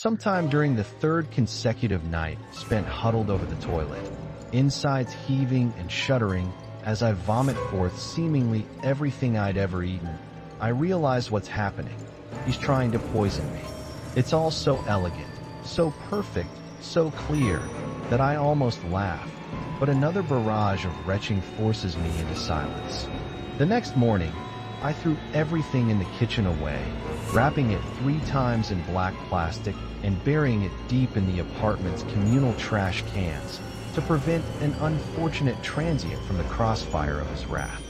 Sometime during the third consecutive night spent huddled over the toilet, insides heaving and shuddering as I vomit forth seemingly everything I'd ever eaten, I realize what's happening. He's trying to poison me. It's all so elegant, so perfect, so clear, that I almost laugh, but another barrage of retching forces me into silence. The next morning, I threw everything in the kitchen away, wrapping it 3 times in black plastic and burying it deep in the apartment's communal trash cans to prevent an unfortunate transient from the crossfire of his wrath.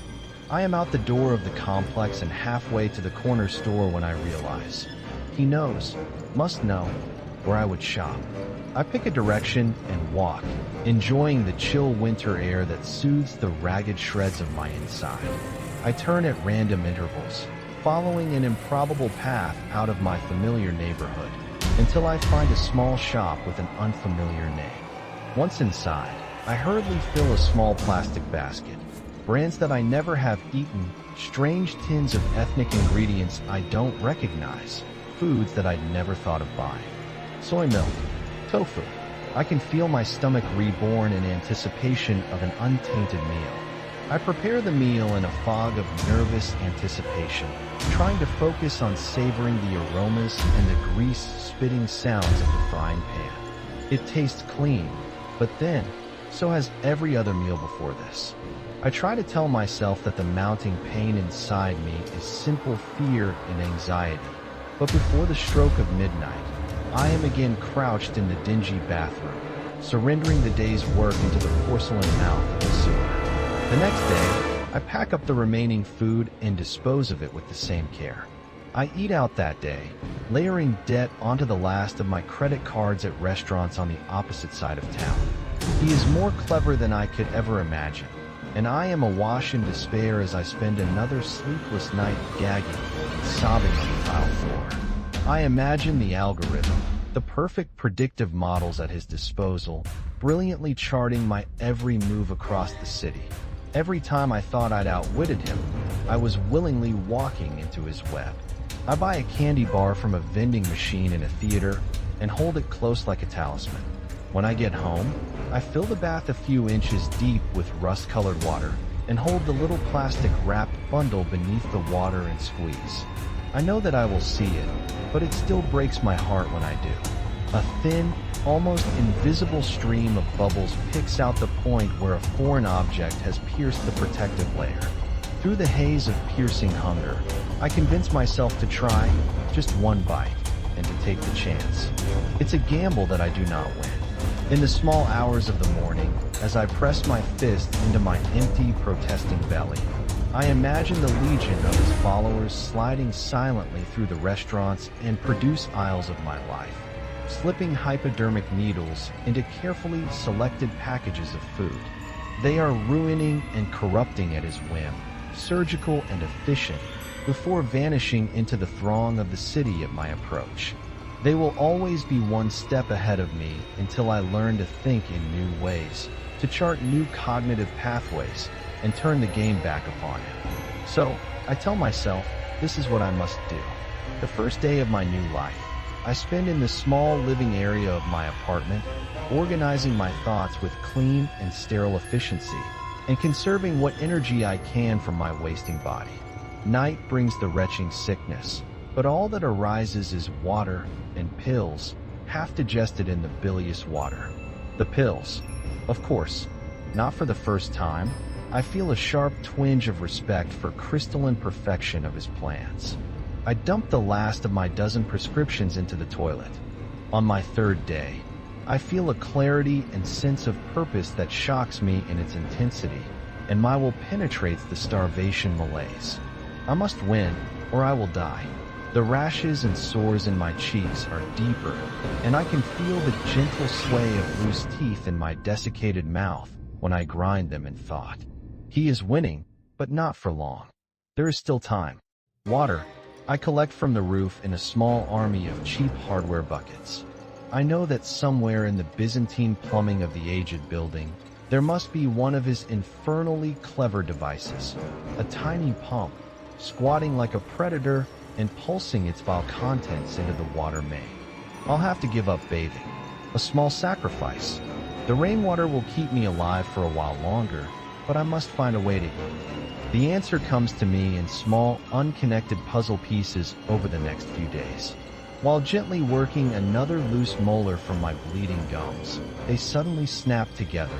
I am out the door of the complex and halfway to the corner store when I realize he knows, must know, where I would shop. I pick a direction and walk, enjoying the chill winter air that soothes the ragged shreds of my inside. I turn at random intervals, following an improbable path out of my familiar neighborhood, until I find a small shop with an unfamiliar name. Once inside, I hurriedly fill a small plastic basket. Brands that I never have eaten, strange tins of ethnic ingredients I don't recognize, foods that I'd never thought of buying. Soy milk, tofu. I can feel my stomach reborn in anticipation of an untainted meal. I prepare the meal in a fog of nervous anticipation, trying to focus on savoring the aromas and the grease-spitting sounds of the frying pan. It tastes clean, but then, so has every other meal before this. I try to tell myself that the mounting pain inside me is simple fear and anxiety, but before the stroke of midnight, I am again crouched in the dingy bathroom, surrendering the day's work into the porcelain mouth of the sewer. The next day, I pack up the remaining food and dispose of it with the same care. I eat out that day, layering debt onto the last of my credit cards at restaurants on the opposite side of town. He is more clever than I could ever imagine, and I am awash in despair as I spend another sleepless night gagging and sobbing on the tile floor. I imagine the algorithm, the perfect predictive models at his disposal, brilliantly charting my every move across the city. Every time I thought I'd outwitted him, I was willingly walking into his web. I buy a candy bar from a vending machine in a theater and hold it close like a talisman. When I get home, I fill the bath a few inches deep with rust-colored water and hold the little plastic-wrapped bundle beneath the water and squeeze. I know that I will see it, but it still breaks my heart when I do. A thin, almost invisible stream of bubbles picks out the point where a foreign object has pierced the protective layer. Through the haze of piercing hunger, I convince myself to try just one bite and to take the chance. It's a gamble that I do not win. In the small hours of the morning, as I press my fist into my empty, protesting belly, I imagine the legion of his followers sliding silently through the restaurants and produce aisles of my life, slipping hypodermic needles into carefully selected packages of food. They are ruining and corrupting at his whim, surgical and efficient, before vanishing into the throng of the city at my approach. They will always be one step ahead of me until I learn to think in new ways, to chart new cognitive pathways, and turn the game back upon him. So, I tell myself, this is what I must do. The first day of my new life, I spend in the small living area of my apartment, organizing my thoughts with clean and sterile efficiency, and conserving what energy I can from my wasting body. Night brings the retching sickness, but all that arises is water and pills, half digested in the bilious water. The pills, of course, not for the first time, I feel a sharp twinge of respect for crystalline perfection of his plans. I dump the last of my dozen prescriptions into the toilet. On my third day, I feel a clarity and sense of purpose that shocks me in its intensity, and my will penetrates the starvation malaise. I must win, or I will die. The rashes and sores in my cheeks are deeper, and I can feel the gentle sway of loose teeth in my desiccated mouth when I grind them in thought. He is winning, but not for long. There is still time. Water, I collect from the roof in a small army of cheap hardware buckets. I know that somewhere in the Byzantine plumbing of the aged building, there must be one of his infernally clever devices, a tiny pump, squatting like a predator and pulsing its vile contents into the water main. I'll have to give up bathing. A small sacrifice. The rainwater will keep me alive for a while longer, but I must find a way to eat. The answer comes to me in small, unconnected puzzle pieces over the next few days. While gently working another loose molar from my bleeding gums, they suddenly snap together,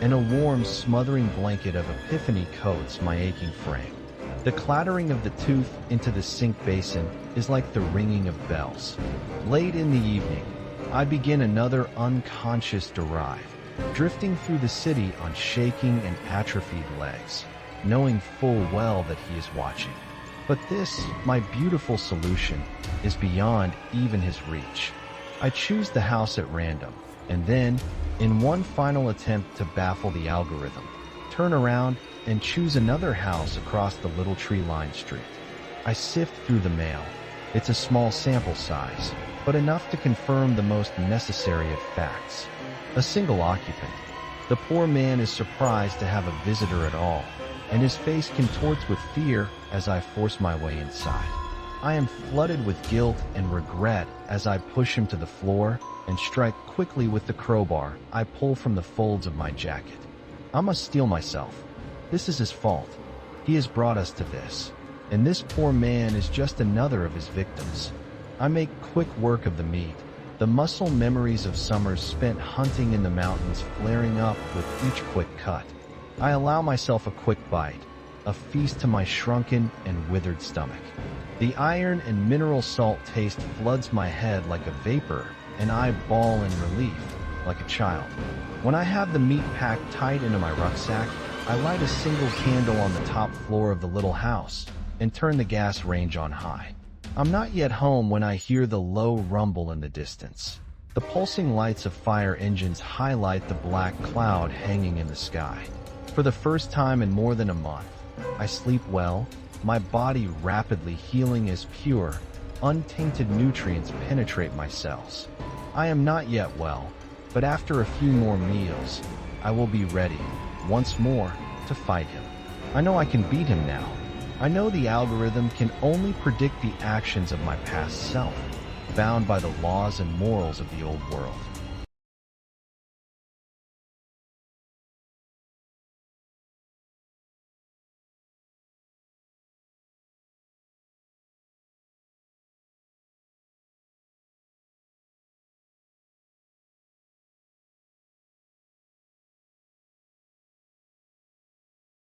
and a warm, smothering blanket of epiphany coats my aching frame. The clattering of the tooth into the sink basin is like the ringing of bells. Late in the evening, I begin another unconscious drive, drifting through the city on shaking and atrophied legs, knowing full well that he is watching. But this, my beautiful solution, is beyond even his reach. I choose the house at random, and then, in one final attempt to baffle the algorithm, turn around and choose another house across the little tree-lined street. I sift through the mail. It's a small sample size, but enough to confirm the most necessary of facts. A single occupant. The poor man is surprised to have a visitor at all, and his face contorts with fear as I force my way inside. I am flooded with guilt and regret as I push him to the floor and strike quickly with the crowbar I pull from the folds of my jacket. I must steel myself. This is his fault. He has brought us to this, and this poor man is just another of his victims. I make quick work of the meat, the muscle memories of summers spent hunting in the mountains flaring up with each quick cut. I allow myself a quick bite, a feast to my shrunken and withered stomach. The iron and mineral salt taste floods my head like a vapor, and I bawl in relief, like a child. When I have the meat packed tight into my rucksack, I light a single candle on the top floor of the little house and turn the gas range on high. I'm not yet home when I hear the low rumble in the distance. The pulsing lights of fire engines highlight the black cloud hanging in the sky. For the first time in more than a month, I sleep well, my body rapidly healing as pure, untainted nutrients penetrate my cells. I am not yet well, but after a few more meals, I will be ready, once more, to fight him. I know I can beat him now. I know the algorithm can only predict the actions of my past self, bound by the laws and morals of the old world.